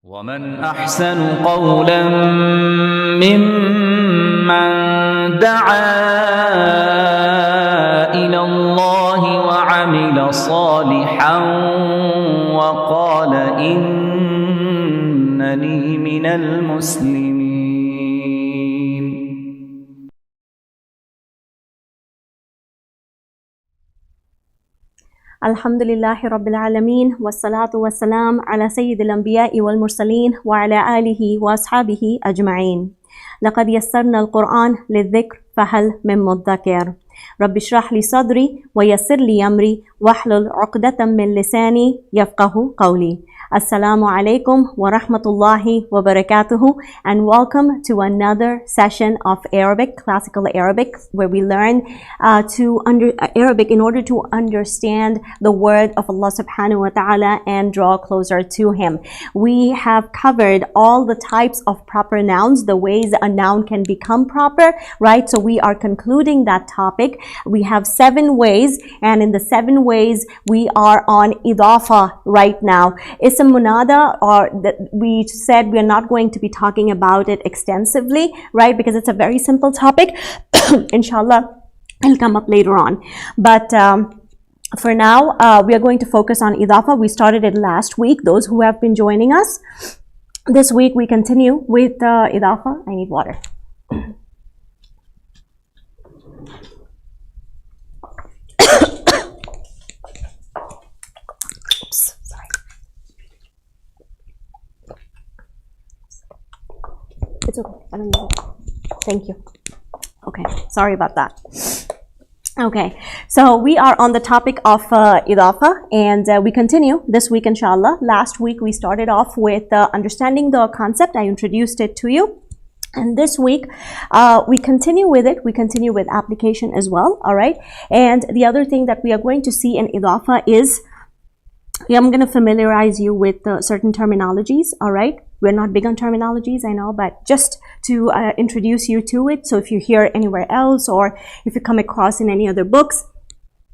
ومن أحسن قولا ممن دعا إلى الله وعمل صالحا وقال إنني من المسلمين. Alhamdulillahi Rabbil Alameen wassalatu wassalam ala Sayyidil Anbiya'i wal Mursaleen wa ala alihi wa ashabihi ajma'een. Laqad yassarna al-Qur'an lidh-dhikr fahal min muddakir. Rabbi shrah li sadri wa yassir li amri wahlul 'uqdatam min lisani yafqahu qawli. Assalamu alaikum wa rahmatullahi wa barakatuhu, and welcome to another session of Arabic, classical Arabic, where we learn Arabic in order to understand the word of Allah subhanahu wa ta'ala and draw closer to Him. We have covered all the types of proper nouns, the ways a noun can become proper, right? So we are concluding that topic. We have 7 ways, and in the 7 ways, we are on Idaafa right now. Ism munada, or we said we're not going to be talking about it extensively, right? Because it's a very simple topic. Inshallah, it'll come up later on. But for now, we are going to focus on Idaafa. We started it last week, those who have been joining us. This week, we continue with Idaafa. I need water. It's okay. I don't need it. Thank you. Okay. Sorry about that. Okay. So we are on the topic of Idaafa, and we continue this week, inshallah. Last week, we started off with understanding the concept. I introduced it to you. And this week, we continue with it. We continue with application as well. All right. And the other thing that we are going to see in Idaafa is, I'm going to familiarize you with certain terminologies. All right. We're not big on terminologies, I know, but just to introduce you to it. So if you hear anywhere else, or if you come across in any other books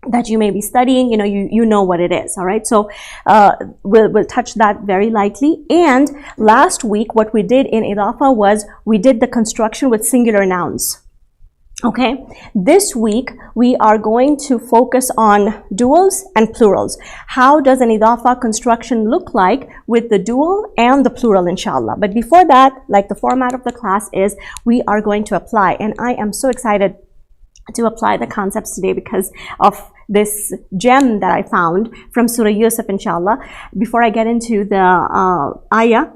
that you may be studying, you know what it is. All right. So we'll touch that very lightly. And last week, what we did in Idaafa was we did the construction with singular nouns. Okay, this week we are going to focus on duals and plurals. How does an Idaafa construction look like with the dual and the plural, inshallah? But before that, like the format of the class is, we are going to apply. And I am so excited to apply the concepts today because of this gem that I found from Surah Yousuf, inshallah. Before I get into the ayah,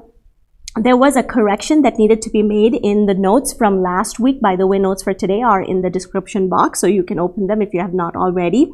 there was a correction that needed to be made in the notes from last week. By the way, notes for today are in the description box, so you can open them if you have not already.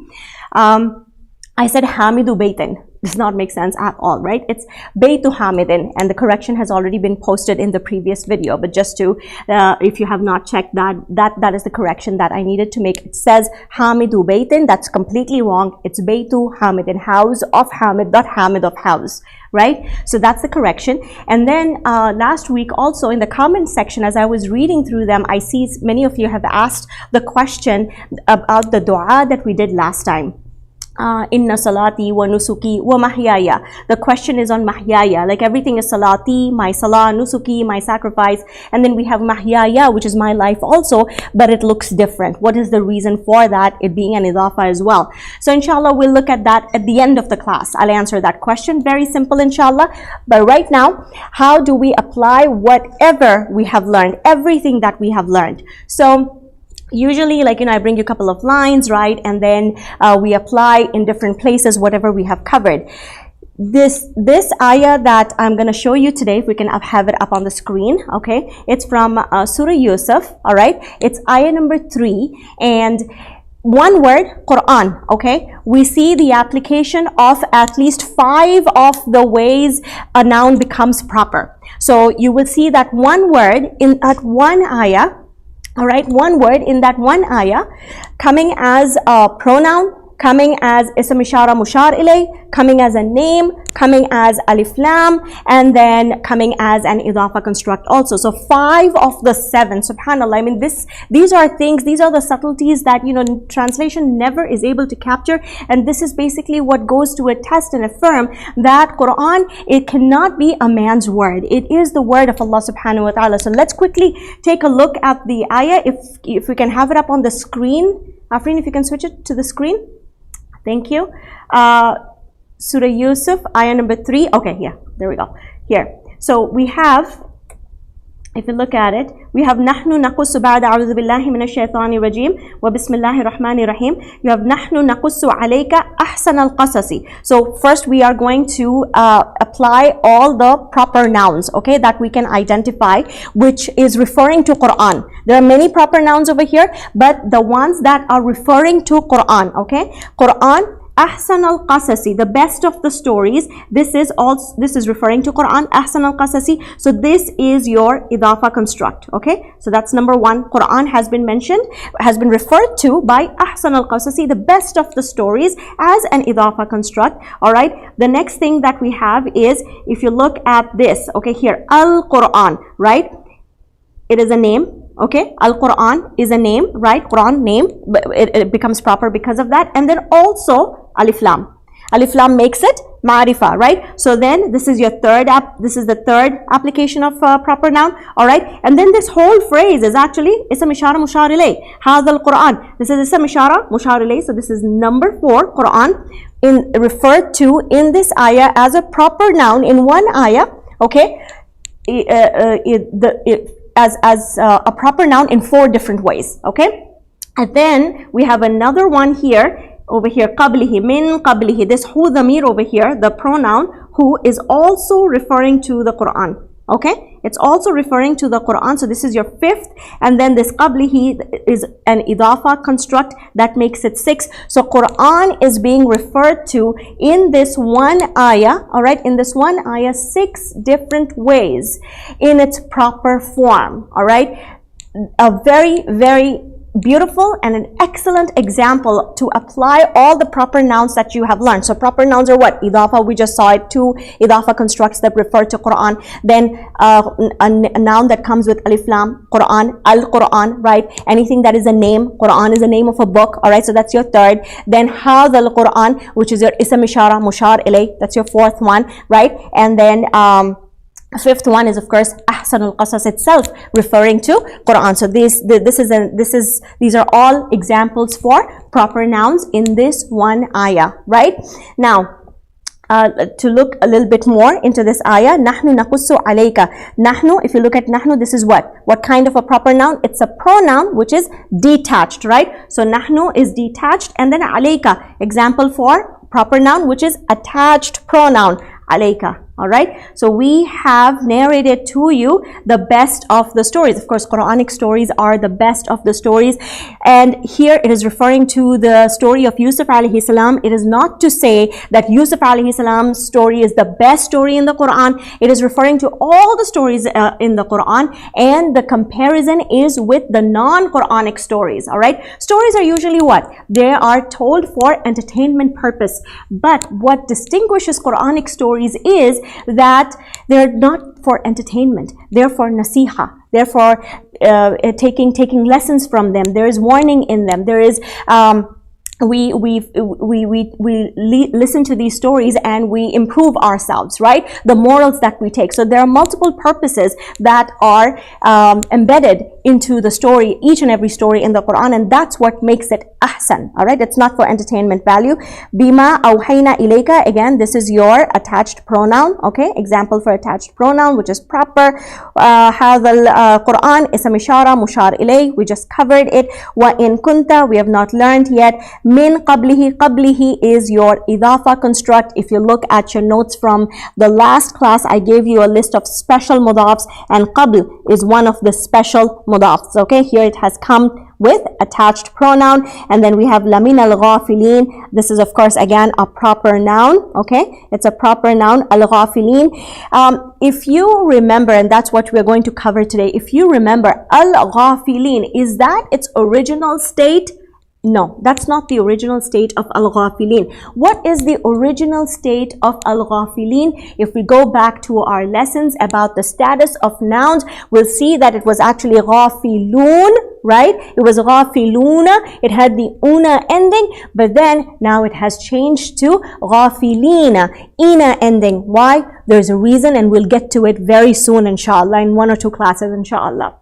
I said Hamidu Baitin. Does not make sense at all, right? It's Baitu Hamidin, and the correction has already been posted in the previous video. But just to, if you have not checked that is the correction that I needed to make. It says Hamidu Baitin. That's completely wrong. It's Baitu Hamidin, house of Hamid, not Hamid of house, right? So that's the correction. And then last week also in the comment section, as I was reading through them, I see many of you have asked the question about the dua that we did last time. Inna salati wa nusuki wa mahyaya. The question is on mahyaya, like everything is salati, my salah, nusuki, my sacrifice, and then we have mahyaya, which is my life also, but it looks different. What is the reason for that? It being an Idaafa as well. So inshallah, we'll look at that at the end of the class. I'll answer that question. Very simple, inshallah. But right now, how do we apply whatever we have learned, everything that we have learned? So usually, like, I bring you a couple of lines, right? And then we apply in different places whatever we have covered. This ayah that I'm going to show you today, if we can have it up on the screen, okay? It's from Surah Yousuf, all right? It's ayah number 3, and one word, Quran, okay? We see the application of at least 5 of the ways a noun becomes proper. So you will see that one word in that one ayah, all right, one word in that one ayah coming as a pronoun, coming as ism ishara mushar ilay, coming as a name, coming as alif lam, and then coming as an idafa construct also. So 5 of the 7, subhanallah. I mean, these are things, these are the subtleties that, you know, translation never is able to capture, and this is basically what goes to attest and affirm that Quran, it cannot be a man's word. It is the word of Allah subhanahu wa ta'ala. So let's quickly take a look at the ayah. If we can have it up on the screen. Afreen, if you can switch it to the screen. Thank you. Surah Yousuf, ayah number 3. Okay, yeah, there we go. Here. So we have, if you look at it, we have Nahnu naqussu ba'da a'udhu billahi minash shaitani rajim wa bismillahir rahmanir rahim. You have Nahnu naqussu alayka ahsan al-qasasi. So first we are going to apply all the proper nouns, okay, that we can identify, which is referring to Quran. There are many proper nouns over here, but the ones that are referring to Quran, okay, Quran, Ahsan al-Qasasi, the best of the stories. This is referring to Quran, Ahsan al-Qasasi. So this is your Idafa construct, okay? So that's number 1. Quran has been mentioned, has been referred to by Ahsan al-Qasasi, the best of the stories, as an Idafa construct, all right? The next thing that we have is, if you look at this, okay, here, Al-Quran, right? It is a name. Okay, Al-Quran is a name, right? Quran, name, but it becomes proper because of that. And then also Alif Lam. Alif Lam makes it Ma'rifa, right? So then this is your this is the third application of proper noun, all right? And then this whole phrase is actually Ism Ishara Mushar Ilay. Hadha al-Quran. This is Ism Ishara Mushar Ilay. So this is number 4, Quran, referred to in this ayah as a proper noun in one ayah, okay? As a proper noun in 4 different ways, okay? And then we have another one here, over here, qablihi, min qablihi. This hu dhamir over here, the pronoun who, is also referring to the Quran, okay? It's also referring to the Quran. So this is your 5th, and then this qablihi is an idafa construct that makes it 6. So Quran is being referred to in this one ayah, all right, in this one ayah, 6 different ways in its proper form, all right? A very, very beautiful and an excellent example to apply all the proper nouns that you have learned. So proper nouns are what? Idafa, we just saw it, 2 Idafa constructs that refer to Quran. Then a noun that comes with Alif Lam, Quran, Al-Quran, right? Anything that is a name, Quran is a name of a book, all right? So that's your 3rd. Then Hadha al-Quran, which is your Ism Ishara Mushar Ilay, that's your 4th one, right? And then 5th one is, of course, Ahsan al-Qasas itself, referring to Quran. So these are all examples for proper nouns in this one ayah, right? Now, to look a little bit more into this ayah, Nahnu naqussu alayka. Nahnu, if you look at Nahnu, this is what? What kind of a proper noun? It's a pronoun which is detached, right? So Nahnu is detached, and then alayka, example for proper noun which is attached pronoun, alayka. All right, so we have narrated to you the best of the stories. Of course, Quranic stories are the best of the stories, and here it is referring to the story of Yousuf alayhi salam. It is not to say that Yousuf alayhi salam's story is the best story in the Quran. It is referring to all the stories in the Quran, and the comparison is with the non-Quranic stories. All right, stories are usually what? They are told for entertainment purpose, but what distinguishes Quranic stories is that they're not for entertainment, they're for nasiha, therefore taking lessons from them. There is warning in them. There is we listen to these stories and we improve ourselves, right? The morals that we take. So there are multiple purposes that are embedded into the story, each and every story in the Quran, and that's what makes it ahsan, all right? It's not for entertainment value. Bima awhayna ilayka, again, this is your attached pronoun, okay? Example for attached pronoun, which is proper. Hadha Quran, ism ishara, mushar ilay, we just covered it. Wa in kunta, we have not learned yet. Min qablihi, qablihi is your idafa construct. If you look at your notes from the last class, I gave you a list of special mudafs, and qabl is one of the special mudafs, okay? Here it has come with attached pronoun, and then we have lamin al-ghafilin. This is, of course, again a proper noun, okay? It's a proper noun, al-ghafilin. If you remember, and that's what we're going to cover today, if you remember, al-ghafilin, is that its original state? No, that's not the original state of al-ghafilin. What is the original state of al-ghafilin? If we go back to our lessons about the status of nouns, we'll see that it was actually ghafilun, right? It was ghafiluna. It had the una ending, but then now it has changed to ghafilina, ina ending. Why? There's a reason, and we'll get to it very soon, inshallah, in 1 or 2 classes, inshallah.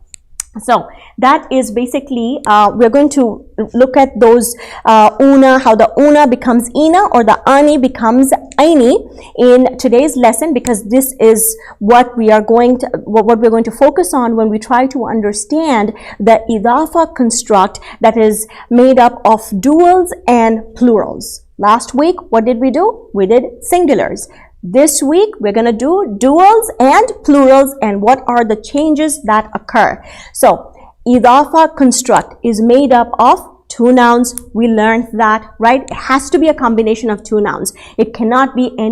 So that is basically, we're going to look at those una, how the una becomes ina or the ani becomes aini in today's lesson, because this is what we are going to, what we're going to focus on when we try to understand the idafa construct that is made up of duals and plurals. Last week, what did we do? We did singulars. This week, we're going to do duals and plurals and what are the changes that occur. So, Idaafa construct is made up of 2 nouns. We learned that, right? It has to be a combination of 2 nouns. It cannot be in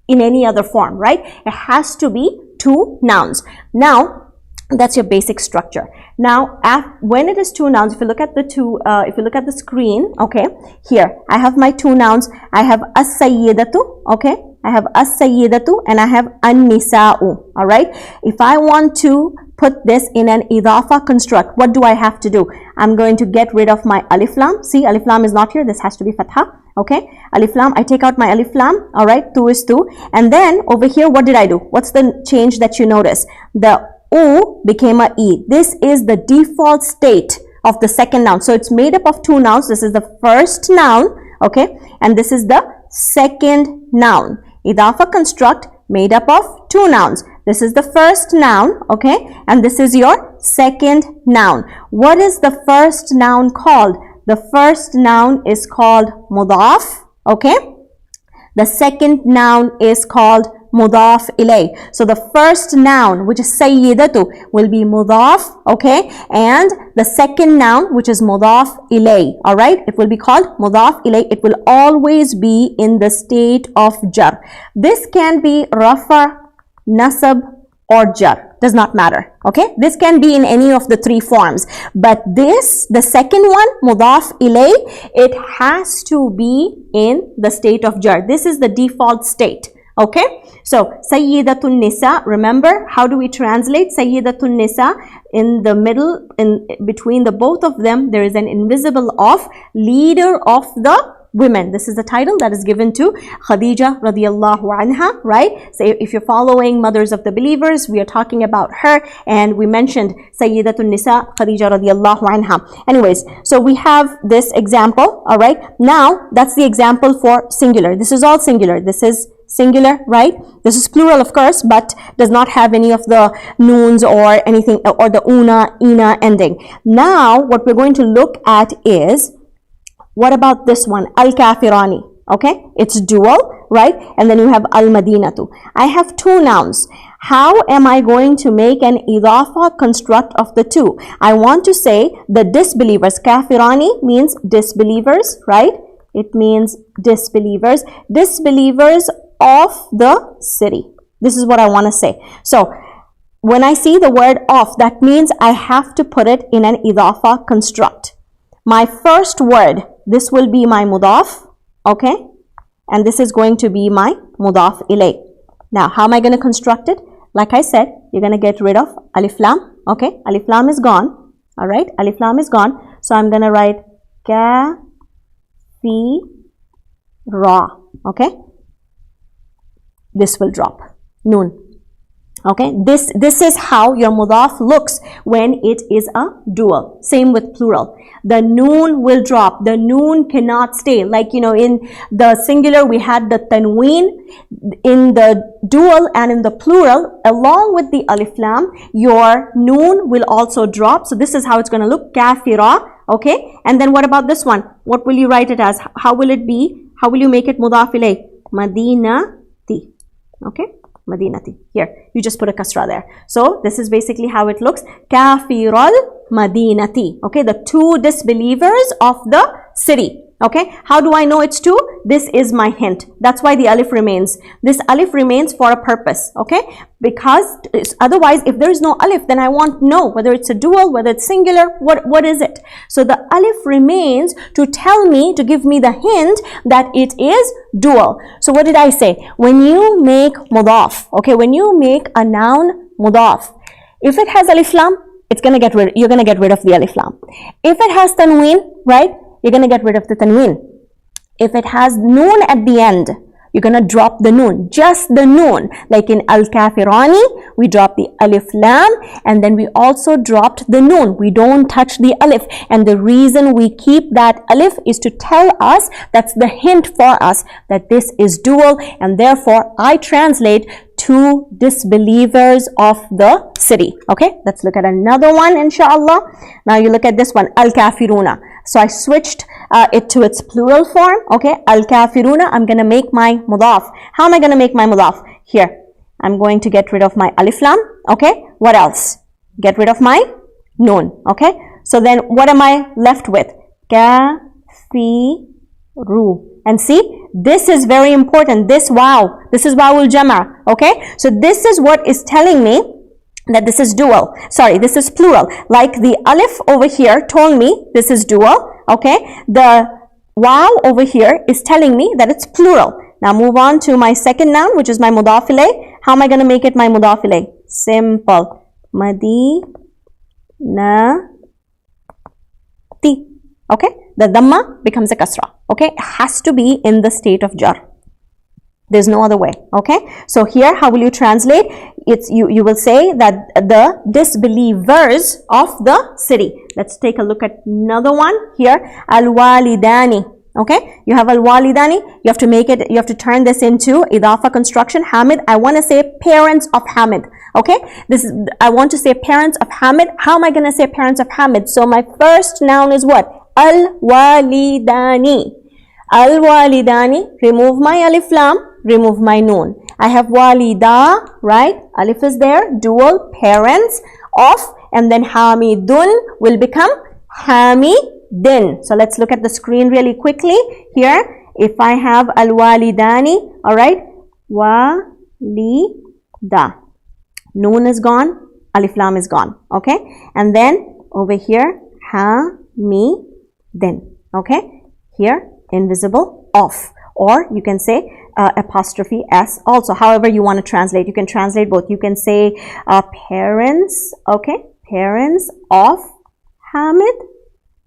any other form, right? It has to be 2 nouns. Now, that's your basic structure. Now, when it is 2 nouns, if you look at the if you look at the screen, okay, here I have my 2 nouns. I have as-sayyidatu, okay, I have as-sayyidatu and I have an-nisa'u. All right. If I want to put this in an idafa construct, what do I have to do? I'm going to get rid of my alif lam. See, alif lam is not here. This has to be fatha. Okay, alif lam. I take out my alif lam. All right, tu is tu, and then over here, what did I do? What's the change that you notice? The U became a E. This is the default state of the second noun. So it's made up of 2 nouns. This is the first noun, okay, and this is the second noun. Idafa construct made up of 2 nouns. This is the first noun, okay, and this is your second noun. What is the first noun called? The first noun is called mudaf, okay. The second noun is called mudaf ilay. So the first noun, which is sayyidatu, will be mudaf, okay, and the second noun, which is mudaf ilay, all right, it will be called mudaf ilay. It will always be in the state of jar. This can be rafa, nasab, or jar, does not matter, okay. This can be in any of the 3 forms, but this, the second one, mudaf ilay, it has to be in the state of jar. This is the default state. Okay, so Sayyidatun Nisa, remember, how do we translate Sayyidatun Nisa? In the middle, in between the both of them, there is an invisible of leader of the women. This is the title that is given to Khadija radiallahu anha, right? So if you're following Mothers of the Believers, we are talking about her, and we mentioned Sayyidatun Nisa, Khadija radiallahu anha. Anyways, so we have this example, all right? Now, that's the example for singular. This is all singular. This is singular, right? This is plural, of course, but does not have any of the noons or anything, or the una, ina ending. Now, what we're going to look at is, what about this one? Al-kafirani, okay? It's dual, right? And then you have al-madinatu. I have 2 nouns. How am I going to make an idafa construct of the 2? I want to say the disbelievers. Kafirani means disbelievers, right? It means disbelievers. Disbelievers of the city. This is what I want to say. So when I see the word of, that means I have to put it in an idafa construct. My first word, this will be my mudaf, okay, and this is going to be my mudaf ilay. Now, how am I going to construct it? Like I said, you're going to get rid of alif lam, okay, alif lam is gone, all right, alif lam is gone, so I'm going to write ka, fi, ra, okay. This will drop, noon. Okay, this is how your mudaf looks when it is a dual. Same with plural. The noon will drop. The noon cannot stay. Like, you know, in the singular, we had the tanween. In the dual and in the plural, along with the alif lam, your noon will also drop. So this is how it's going to look, kafira. Okay, and then what about this one? What will you write it as? How will it be? How will you make it mudaf ilay? Madinati. Okay, Madinati. Here, you just put a kasra there. So this is basically how it looks. Kafiral Madinati. Okay, the 2 disbelievers of the city. Okay, how do I know it's 2? This is my hint. That's why the alif remains. This alif remains for a purpose. Okay, because otherwise, if there is no alif, then I won't know whether it's a dual, whether it's singular, what is it. So the alif remains to tell me, to give me the hint that it is dual. So what did I say? When you make mudaf, okay, when you make a noun mudaf, if it has alif lam, you're gonna get rid of the alif lam. If it has tanween, right, you're gonna get rid of the tanween. If it has noon at the end, you're gonna drop the noon, just the noon. Like in al-kafirani, we drop the alif lam, and then we also dropped the noon. We don't touch the alif, and the reason we keep that alif is to tell us, that's the hint for us, that this is dual, and therefore I translate to disbelievers of the city. Okay, let's look at another one, inshallah. Now you look at this one, al-kafiruna. So I switched it to its plural form. Okay, al-kafiruna. I'm going to make my mudaf. How am I going to make my mudaf? Here, I'm going to get rid of my alif lam. Okay, what else? Get rid of my noon. Okay, so then what am I left with? Kafiru. And see, this is very important. This wow, this is wawul jama. Okay, so this is what is telling me that this is dual. Sorry, this is plural. Like the alif over here told me this is dual. Okay, the wow over here is telling me that it's plural. Now move on to my second noun, which is my mudaf ilayh. How am I going to make it my mudaf ilayh? Simple. Madinati. Okay, the dhamma becomes a kasra. Okay, it has to be in the state of jar. There's no other way. Okay, so here how will you translate? It's you will say that the disbelievers of the city. Let's take a look at another one here. Al-walidani. Okay, you have al-walidani. You have to make it, you have to turn this into Idaafa construction. Hamid, I want to say parents of Hamid. Okay, this is, I want to say parents of Hamid. How am I going to say parents of Hamid? So my first noun is what? Al-walidani. Al-walidani, remove my alif lam, remove my noon. I have walida, right? Alif is there, dual, parents of, and then hamidun will become hamidin. So let's look at the screen really quickly. Here, if I have al-walidani, all right, walida. Noon is gone, alif lam is gone, okay? And then over here, hamidin, okay? Here, invisible, off. Or you can say apostrophe s also. However you want to translate, you can translate both. You can say parents, okay, parents of Hamid,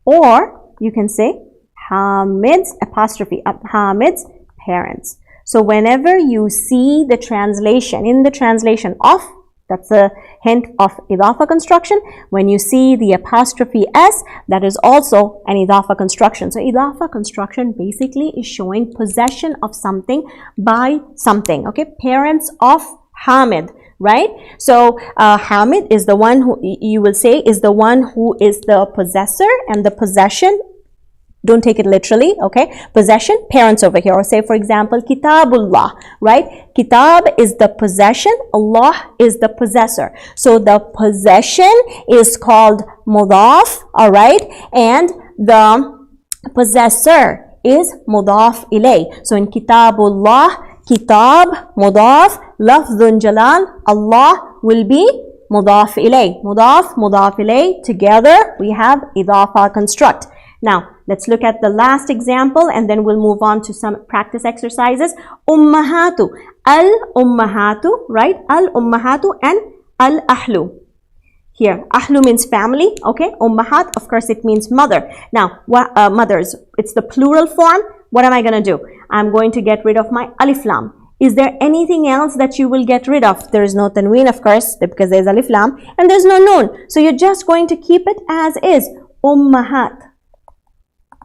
or you can say Hamid's apostrophe, Hamid's parents. So whenever you see the translation, in the translation of, that's a hint of Idaafa construction. When you see the apostrophe s, that is also an Idaafa construction. So Idaafa construction basically is showing possession of something by something. Okay, parents of Hamid, right? So Hamid is the one who, you will say, is the one who is the possessor, and the possession, don't take it literally, okay? Possession, parents over here. Or say, for example, Kitabullah, right? Kitab is the possession, Allah is the possessor. So the possession is called mudaf, all right? And the possessor is mudaf ilay. So in Kitabullah, Kitab, mudaf, lafdhun jalal, Allah will be mudaf ilay. Mudaf, mudaf ilay, together we have Idaafa construct. Now, let's look at the last example, and then we'll move on to some practice exercises. Ummahatu, al-ummahatu, right? Al-ummahatu and al-ahlu. Here, ahlu means family, okay? Ummahat, of course, it means mother. Now, mothers, it's the plural form. What am I going to do? I'm going to get rid of my alif lam. Is there anything else that you will get rid of? There is no tanween, of course, because there's alif lam, and there's no noon. So you're just going to keep it as is. Ummahat.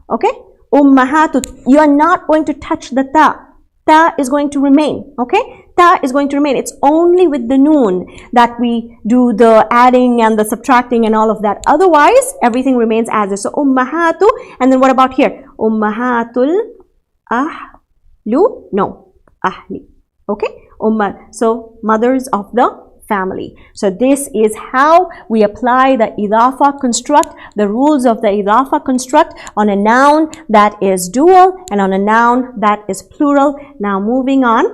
Okay, ummahatu, you are not going to touch the ta. Ta is going to remain, okay? Ta is going to remain. It's only with the noon that we do the adding and the subtracting and all of that. Otherwise, everything remains as is. So ummahatu, and then what about here? Ummahatul ahlu, no, ahli, okay? So mothers of the family. So this is how we apply the Idaafa construct, the rules of the Idaafa construct on a noun that is dual and on a noun that is plural. Now moving on,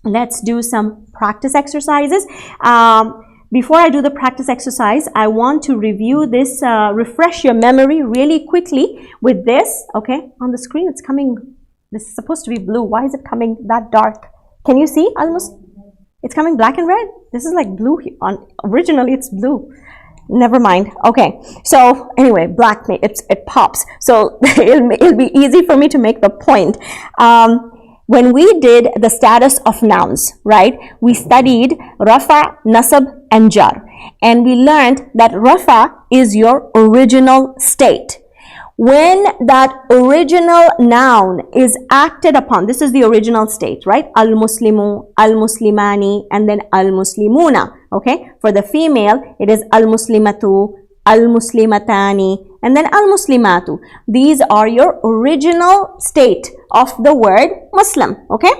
let's do some practice exercises. Before I do the practice exercise, I want to review this, refresh your memory really quickly with this. Okay, on the screen it's coming, this is supposed to be blue. Why is it coming that dark? Can you see? Almost, it's coming black and red. This is like blue on, originally it's blue. Never mind. Okay, so anyway, black, it pops. So it'll be easy for me to make the point. When we did the status of nouns, right, we studied Rafa, Nasab, and Jar. And we learned that Rafa is your original state. When that original noun is acted upon, this is the original state, right? Al-Muslimu, Al-Muslimani, and then Al-Muslimuna. Okay, for the female, it is Al-Muslimatu, Al-Muslimatani, and then Al-Muslimatu. These are your original state of the word Muslim, okay?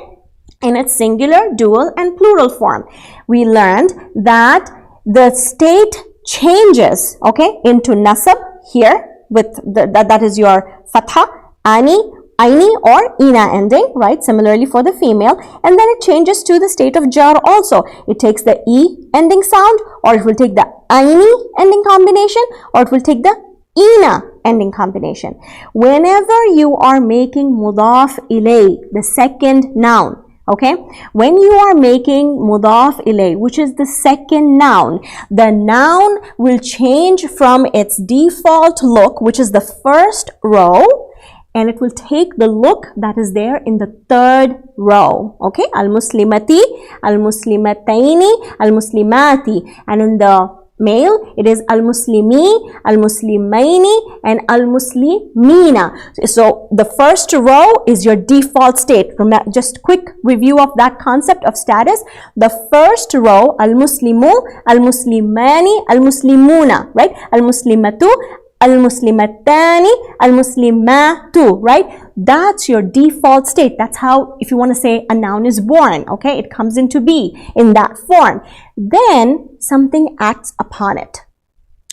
In its singular, dual, and plural form. We learned that the state changes, okay, into Nasab here, with that is your Fatha, Ani, Aini, or Ina ending, right? Similarly for the female. And then it changes to the state of Jar also. It takes the E ending sound, or it will take the Aini ending combination, or it will take the Ina ending combination. Whenever you are making mudaf ilay, the second noun, okay, when you are making mudaf ilay, which is the second noun, the noun will change from its default look, which is the first row, and it will take the look that is there in the third row. Okay, Al-Muslimati, Al-Muslimataini, Al-Muslimati, and in the male it is Al-Muslimi, Al-Muslimaini, and Al-Muslimina. So the first row is your default state. Just quick review of that concept of status. The first row, Al-Muslimu, Al-Muslimani, Al-Muslimuna, right? Al-Muslimatu, Al-Muslimatani, Al-Muslimatu, right? That's your default state. That's how, if you want to say a noun is born, okay? It comes into be in that form. Then something acts upon it.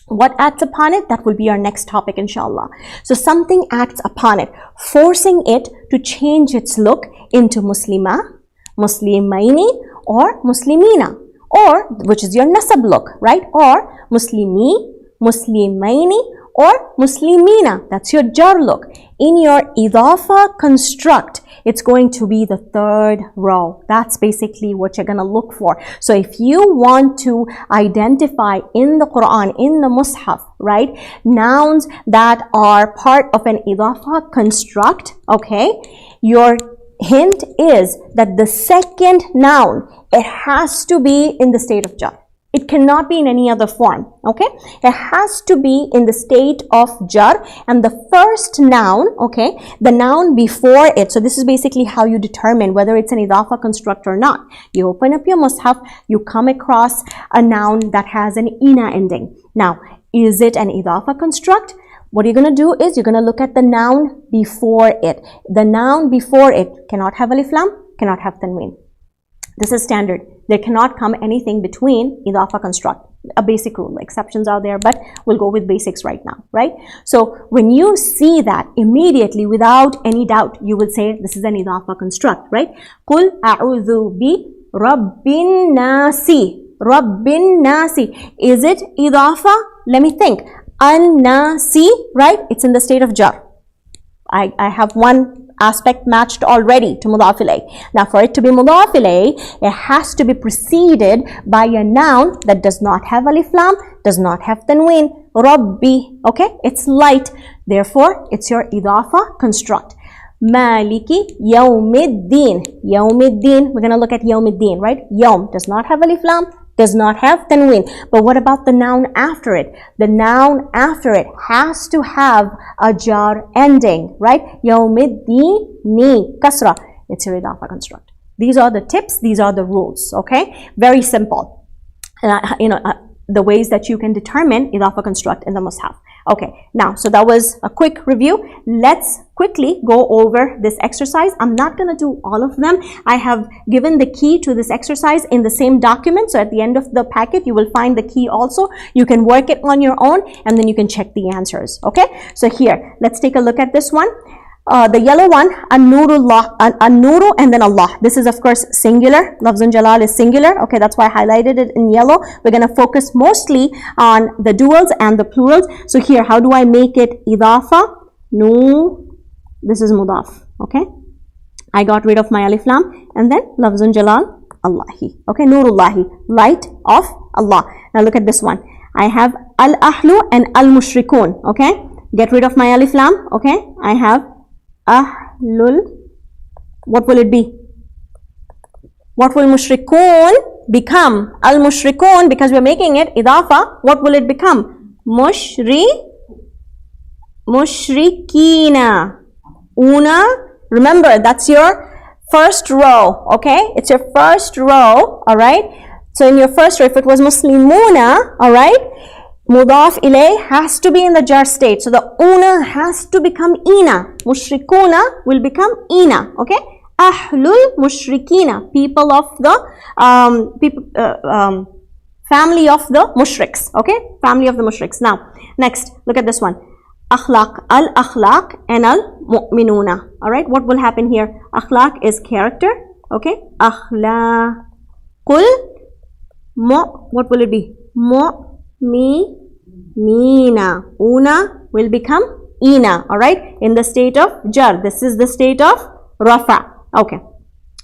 What acts upon it? That will be our next topic, inshallah. So something acts upon it, forcing it to change its look into Muslima, Muslimaini, or Muslimina, or which is your nasab look, right? Or Muslimi, Muslimaini, or Muslimina. That's your jar look. In your Idaafa construct, it's going to be the third row. That's basically what you're going to look for. So if you want to identify in the Quran, in the Mus'haf, right, nouns that are part of an Idaafa construct, okay, your hint is that the second noun, it has to be in the state of jar. It cannot be in any other form, okay? It has to be in the state of jar, and the first noun, okay, the noun before it. So this is basically how you determine whether it's an Idaafa construct or not. You open up your Mus'haf, you come across a noun that has an Ina ending. Now, is it an Idaafa construct? What you're going to do is you're going to look at the noun before it. The noun before it cannot have alif lam, cannot have tanween. This is standard. There cannot come anything between Idaafa construct. A basic rule. Exceptions are there, but we'll go with basics right now, right? So when you see that, immediately, without any doubt, you will say this is an Idaafa construct, right? Qul a'udhu bi rabbin nasi. Rabbin nasi. Is it Idaafa? Let me think. An-nasi, right? It's in the state of jar. I have one aspect matched already to mudaf ilay. Now for it to be mudaf ilay, it has to be preceded by a noun that does not have alif lam, does not have tanween. Rabbi, okay? It's light. Therefore, it's your Idaafa construct. Maliki yawmiddin. Yawmiddin, we're going to look at yawmiddin, right? Yawm does not have alif lam, does not have tanween. But what about the noun after it? The noun after it has to have a jar ending, right? Yawmiddini, kasra. It's your Idaafa construct. These are the tips. These are the rules, okay? Very simple. the ways that you can determine Idaafa construct in the Mus'haf. Okay, now, so that was a quick review. Let's quickly go over this exercise. I'm not going to do all of them. I have given the key to this exercise in the same document. So at the end of the packet, you will find the key also. You can work it on your own and then you can check the answers. Okay, so here, let's take a look at this one. The yellow one, An-Nurullah, An-Nuru and then Allah. This is of course singular. Lafzun Jalal is singular. Okay, that's why I highlighted it in yellow. We're going to focus mostly on the duals and the plurals. So here, how do I make it Idaafa? Nur. This is Mudaf. Okay, I got rid of my alif lam and then Lafzun Jalal, Allahi. Okay, Nurullahi, light of Allah. Now look at this one. I have Al-Ahlu and Al-Mushrikun. Okay, get rid of my alif lam. Okay, I have Ahlul, what will it be? What will mushrikun become? Al-mushrikun, because we're making it Idaafa, what will it become? Mushrikina. Una, remember that's your first row, okay? It's your first row, alright? So in your first row, if it was Muslimuna, alright? Mudaf ilay has to be in the jar state. So the una has to become ina. Mushrikuna will become ina. Okay? Ahlul mushrikina. People of the family of the mushriks. Okay? Family of the mushriks. Now, next, look at this one. Akhlaq, al-akhlaq and al-mu'minuna. Alright? What will happen here? Akhlaq is character. Okay? Akhlaqul. What will it be? Nina. Una will become ina, alright, in the state of jar. This is the state of rafa. Okay.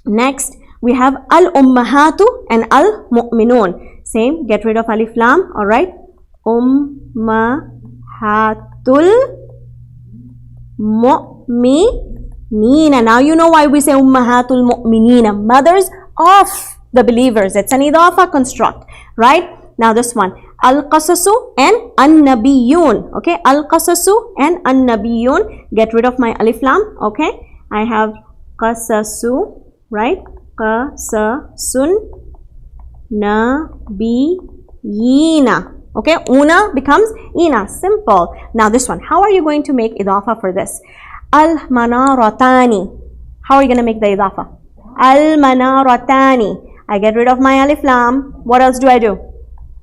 Next, we have al-ummahatu and al-mu'minun. Same, get rid of alif lam, alright. Ummahatul mu'minina. Now you know why we say ummahatul mu'minina, mothers of the believers. It's an Idaafa construct, right? Now this one, Al-Qasasu and An-Nabiyun. Okay, Al-Qasasu and An-Nabiyun. Get rid of my alif lam. Okay, I have Qasasu, right? Qasasun Nabiyina. Okay, Una becomes Ina. Simple. Now this one, how are you going to make Idaafa for this? Al-Manaratani. How are you going to make the Idaafa? Al-Manaratani. I get rid of my alif lam. What else do I do?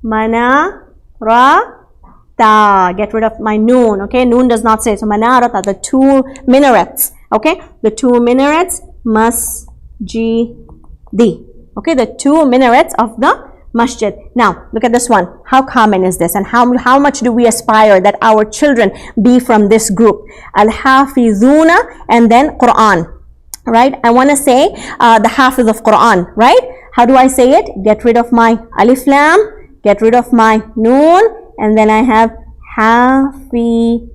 Manarata. Get rid of my noon. Okay, noon does not say. So manarata, the two minarets. Okay, the two minarets. Masjidi. Okay, the two minarets of the masjid. Now, look at this one. How common is this? And how much do we aspire that our children be from this group? Al-Hafizuna and then Quran. Right? I want to say the Hafiz of Quran. Right? How do I say it? Get rid of my alif lam. Get rid of my noon, and then I have Hafizul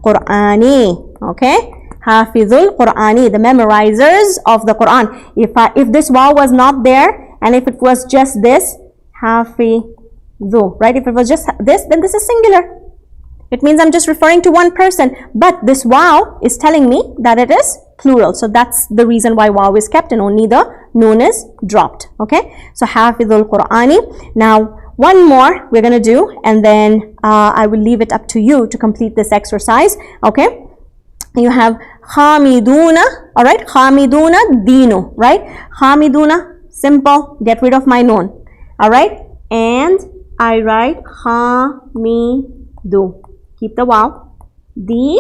Qur'ani. Okay, Hafizul Qur'ani, the memorizers of the Quran. If this waw was not there, and if it was just this, Hafizu, right? If it was just this, then this is singular. It means I'm just referring to one person. But this waw is telling me that it is plural. So that's the reason why waw is kept and only the noon is dropped. Okay. So Hafizul Qur'ani. Now one more we're going to do, and then I will leave it up to you to complete this exercise. Okay. You have Hamiduna. Alright. Hamiduna Dinu. Right. Hamiduna. Simple. Get rid of my noon. Alright. And I write Hamidu. Keep the waw. Ni.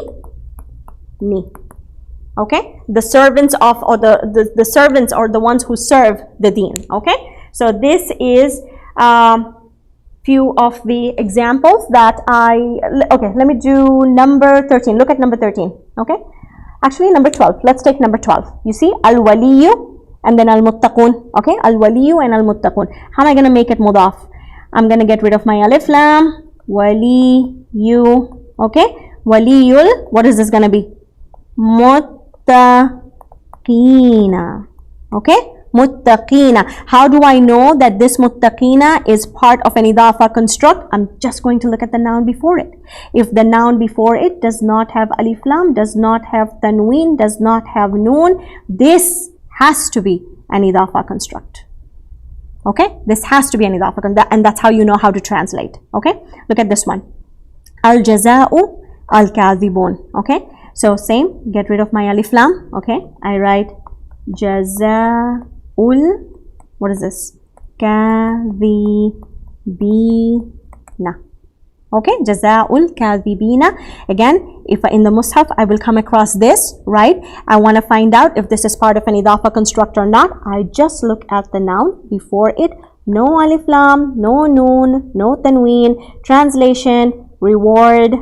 Okay, the servants of, or the servants or the ones who serve the deen. Okay, so this is few of the examples that okay, let me do number 13. Look at number 13. Okay, actually number 12. Let's take number 12. You see, al-waliyu and then al-muttaqun. Okay, al-waliyu and al-muttaqun. How am I going to make it mudaf? I'm going to get rid of my alif lam. Waliyu. Okay, waliyul. What is this going to be? Muttaqina. Okay, muttaqina. How do I know that this muttaqina is part of an Idaafa construct? I'm just going to look at the noun before it. If the noun before it does not have alif lam, does not have tanween, does not have noon, this has to be an Idaafa construct. Okay, this has to be an idafa, and that's how you know how to translate. Okay, look at this one. Al-jaza'u al-kadhibun. Okay, so same, get rid of my alif lam. Okay, I write jaza'ul, what is this? Kadhibina. Okay, jaza'ul kadhibina. Again, if in the mushaf I will come across this, right? I want to find out if this is part of an idafa construct or not. I just look at the noun before it. No alif lam, no noon, no tanween, translation, reward,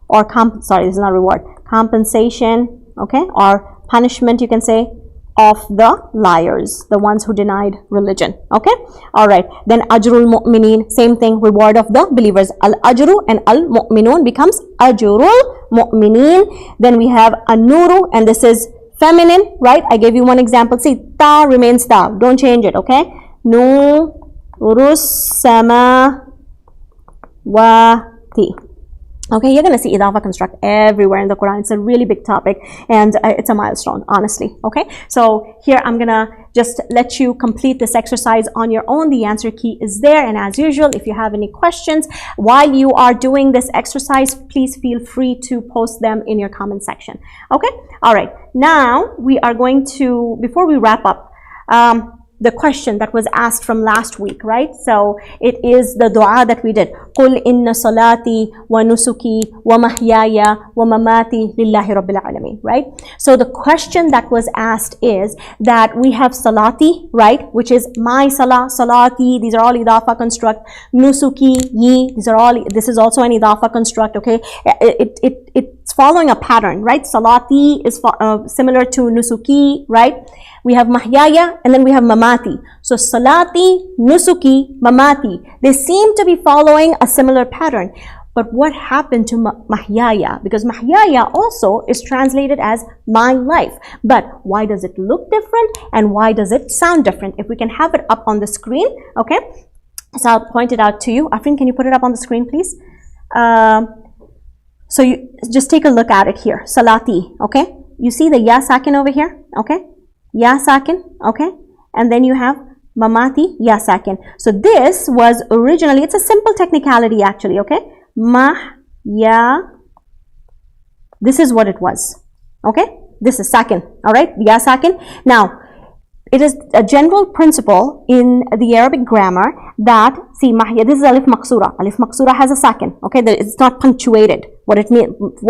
or sorry, this is not reward, compensation, okay, or punishment, you can say, of the liars, the ones who denied religion. Okay, all right, then ajrul mu'minin, same thing, reward of the believers. Al ajru and al mu'minun becomes ajrul mu'minin. Then we have an-nuru, and this is feminine, right? I gave you one example. See, ta remains ta, don't change it. Okay, nurus samawati. Okay, you're going to see Idaafa construct everywhere in the Quran. It's a really big topic, and it's a milestone, honestly. Okay, so here I'm going to just let you complete this exercise on your own. The answer key is there, and as usual, if you have any questions while you are doing this exercise, please feel free to post them in your comment section. Okay, all right. Now we are going to, before we wrap up, the question that was asked from last week, right? So it is the dua that we did. قُلْ إِنَّ صَلَاتِي وَنُسُكِي وَمَحْيَايَ وَمَمَاتِي لِلَّهِ رَبِّ الْعَالَمِينَ, right? So the question that was asked is that we have salati, right? Which is my salah, salati, these are all idafa construct. Nusuki, yi, these are all, this is also an idafa construct, okay? It's following a pattern, right? Salati is similar to nusuki, right? We have mahyaya, and then we have mamati. So salati, nusuki, mamati, they seem to be following a similar pattern. But what happened to mahyaya? Because mahyaya also is translated as my life. But why does it look different, and why does it sound different? If we can have it up on the screen, okay? So I'll point it out to you. Afrin, can you put it up on the screen, please? So you just take a look at it here. Salati, okay? You see the ya sakin over here, okay? Ya sakin, okay? And then you have mamati, ya sakin. So this was originally, it's a simple technicality actually, okay? Ya, this is what it was, okay? This is sakin, all right? Ya sakin. Now, it is a general principle in the Arabic grammar that, see, mahya, this is alif maqsura. Alif maqsura has a sakin, okay? It's not punctuated. What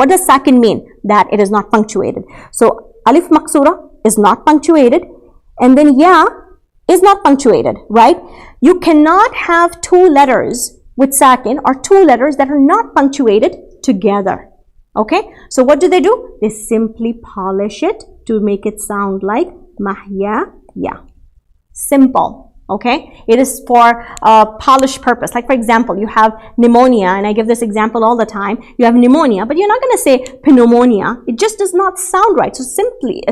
does sakin mean? That it is not punctuated. So alif maqsura is not punctuated, and then ya is not punctuated, right? You cannot have two letters with sakin or two letters that are not punctuated together, okay? So what do? They simply polish it to make it sound like mahya ya. Simple. Okay, it is for a polish purpose. Like for example, you have pneumonia, and I give this example all the time. You have pneumonia, but you're not going to say pneumonia. It just does not sound right. So simply,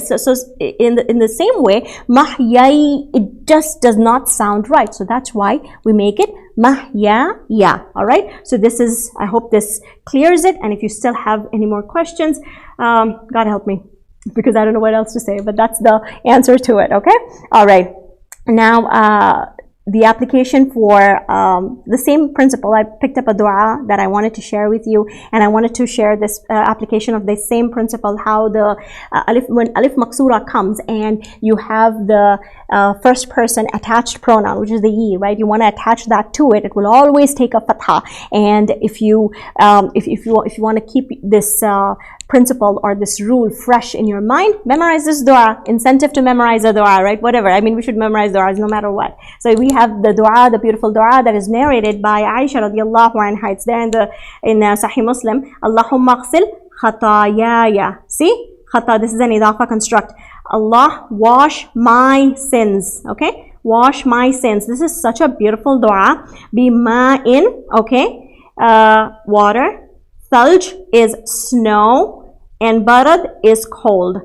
in the same way, mahyai, it just does not sound right. So that's why we make it mahya ya. All right. So this is, I hope this clears it. And if you still have any more questions, God help me, because I don't know what else to say. But that's the answer to it. Okay. All right. Now, the application for the same principle, I picked up a dua that I wanted to share with you, and I wanted to share this application of the same principle, how the when alif maqsura comes and you have the first person attached pronoun, which is the yi, right? You want to attach that to it. It will always take a fatha, and if you want to keep this principle or this rule fresh in your mind, memorize this dua. Incentive to memorize a dua, right? Whatever. I mean, we should memorize duas no matter what. So we have the dua, the beautiful dua that is narrated by Aisha radiallahu anha. It's there in Sahih Muslim. Allahumma ghsil khatayaya. See? Khata, this is an idafa construct. Allah, wash my sins. Okay? Wash my sins. This is such a beautiful dua. Bima'in, okay? Water. Thalj is snow, and barad is cold.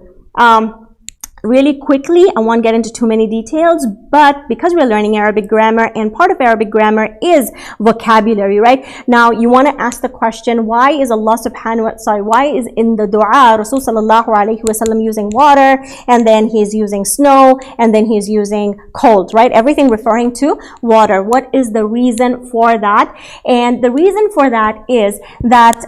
really quickly. I won't get into too many details, but because we're learning Arabic grammar, and part of Arabic grammar is vocabulary, right? Now, you want to ask the question, why is Allah subhanahu wa ta'ala, why is in the dua Rasul sallallahu alayhi wasallam using water, and then he's using snow, and then he's using cold, right? Everything referring to water. What is the reason for that? And the reason for that is that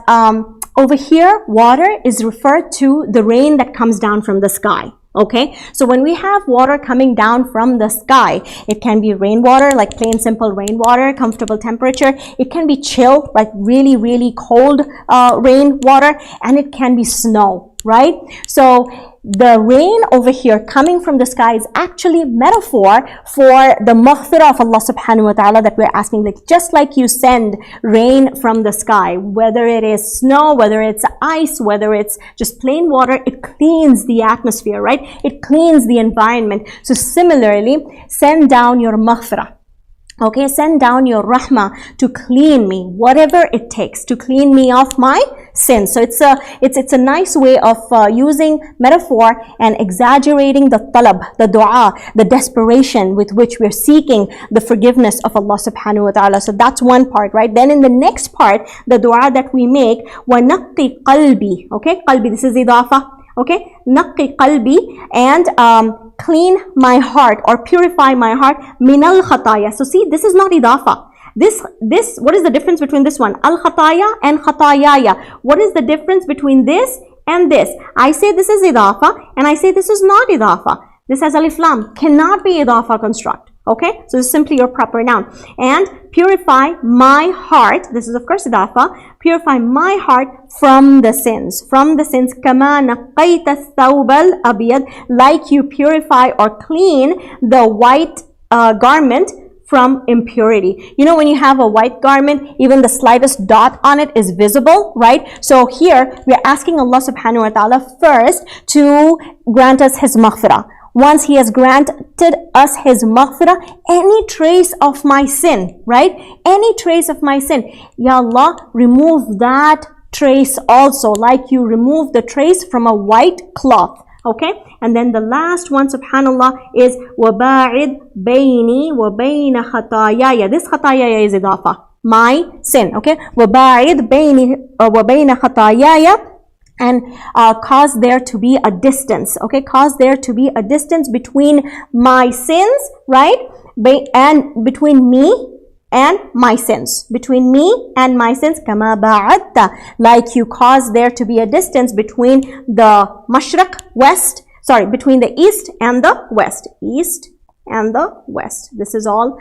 over here, water is referred to the rain that comes down from the sky. Okay, so when we have water coming down from the sky, it can be rainwater, like plain simple rainwater, comfortable temperature. It can be chill, like really, really cold rainwater, and it can be snow, right? So the rain over here coming from the sky is actually metaphor for the maghfirah of Allah subhanahu wa ta'ala that we're asking. Like, just like you send rain from the sky, whether it is snow, whether it's ice, whether it's just plain water, it cleans the atmosphere, right? It cleans the environment. So similarly, send down your maghfirah. Okay, send down your rahmah to clean me, whatever it takes to clean me of my sins. So it's a nice way of using metaphor and exaggerating the talab, the dua, the desperation with which we're seeking the forgiveness of Allah subhanahu wa ta'ala. So that's one part, right? Then in the next part, the dua that we make, وَنَقِّ قَلْبِي. Okay, qalbi, this is Idaafa. Okay, نَقِّ قَلْبِي, and clean my heart or purify my heart minal khataya. So see, this is not Idaafa. This, what is the difference between this one? Al khataya and khatayaya. What is the difference between this and this? I say this is Idaafa, and I say this is not Idaafa. This has alif lam, cannot be Idaafa construct. Okay, so this is simply your proper noun. And purify my heart, this is of course Idaafa, purify my heart from the sins. From the sins, kama naqayta thawbal abiyad, like you purify or clean the white garment from impurity. You know, when you have a white garment, even the slightest dot on it is visible, right? So here, we're asking Allah subhanahu wa ta'ala first to grant us His maghfirah. Once He has granted us His maghfirah, any trace of my sin, right? Any trace of my sin, Ya Allah, remove that trace also, like you remove the trace from a white cloth. Okay, and then the last one, subhanallah, is وَبَاعِدْ بَيْنِي وَبَيْنَ خَطَايَايَ. This khatayaya is Idaafa, my sin. Okay, وَبَاعِدْ بَيْنِي وَبَيْنَ خَطَايَايَ, and cause there to be a distance. Okay, cause there to be a distance between my sins, right? And between me and my sins, between me and my sins, kama ba'adta, like you cause there to be a distance between the mashriq, west, sorry, between the east and the west, east and the west. This is all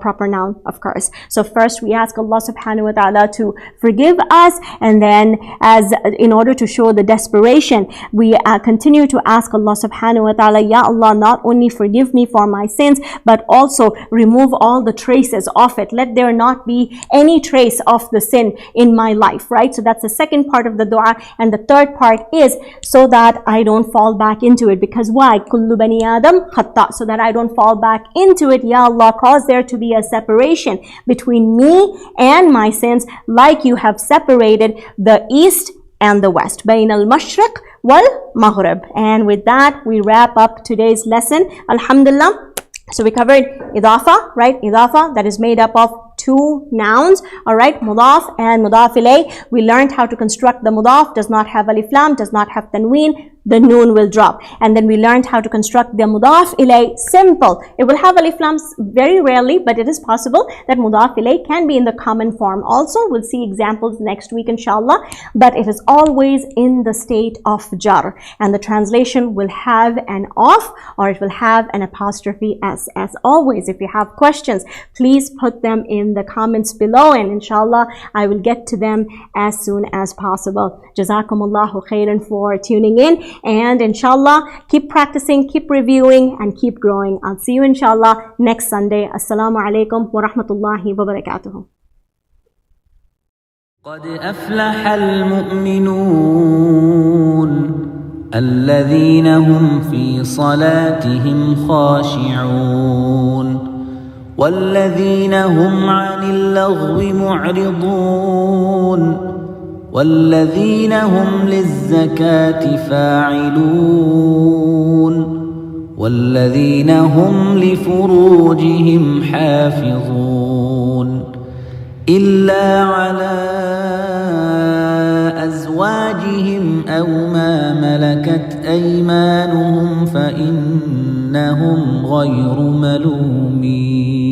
proper noun, of course. So first we ask Allah subhanahu wa ta'ala to forgive us, and then as in order to show the desperation, we continue to ask Allah subhanahu wa ta'ala, Ya Allah, not only forgive me for my sins, but also remove all the traces of it. Let there not be any trace of the sin in my life, right? So that's the second part of the dua. And the third part is so that I don't fall back into it. Because why? Kullu bani Adam khata, so that I don't fall back into it. Ya Allah, cause there to be a separation between me and my sins, like you have separated the east and the west. Bain al-mashriq wal-maghrib. And with that, we wrap up today's lesson. Alhamdulillah. So we covered Idaafa, right? Idaafa, that is made up of two nouns, all right, mudaf and mudaf ilayh. We learned how to construct the mudaf, does not have alif lam, does not have tanween, the noon will drop. And then we learned how to construct the mudaf ilayh, simple. It will have alif lams very rarely, but it is possible that mudaf ilayh can be in the common form also. We'll see examples next week, inshallah. But it is always in the state of jar. And the translation will have an off, or it will have an apostrophe s. As always, if you have questions, please put them in the comments below, and inshallah, I will get to them as soon as possible. Jazakumullahu khairan for tuning in. And inshallah, keep practicing, keep reviewing, and keep growing. I'll see you inshallah next Sunday. Assalamu alaikum wa rahmatullahi wa barakatuhu. قد أفلح المؤمنون الذين هم في صلاتهم خاشعون والذين هم عن اللغو معرضون والذين هم للزكاة فاعلون والذين هم لفروجهم حافظون إلا على أزواجهم أو ما ملكت أيمانهم فإنهم غير ملومين